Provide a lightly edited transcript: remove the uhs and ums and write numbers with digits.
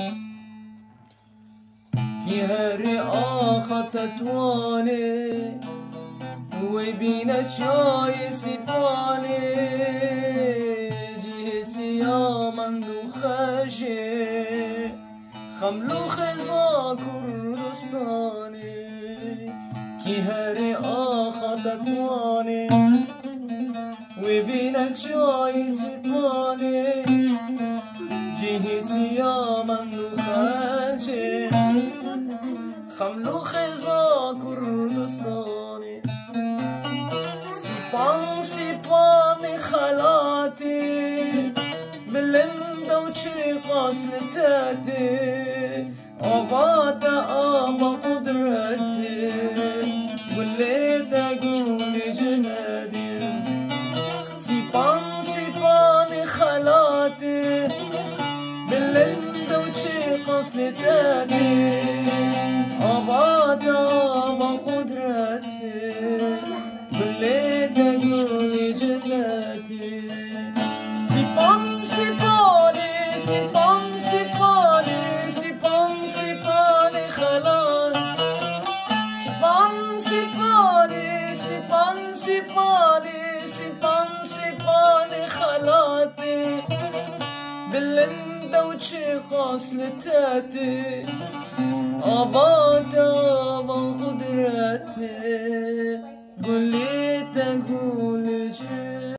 كي هري تتواني وبينا شاي سيباني جيسي يا مندو خاشي خملو خزا كردستاني كي هري تتواني وبينا شاي سيباني جيسي يا مندو خاشي خملو خزا كردستاني سيبان خلاتي باللندة وشيقاس نتاتي أباتا أبا قدرتي واللي تقول جنادي سيبان خلاتي باللندة وشيقاس نتاتي أباتا أبا قدرتي واللي تقولي جناتي سيباني خلاص سيباني خلاتي باللندة وشيقاس لتاتي أباتا بقدرتي قولي تقول جناتي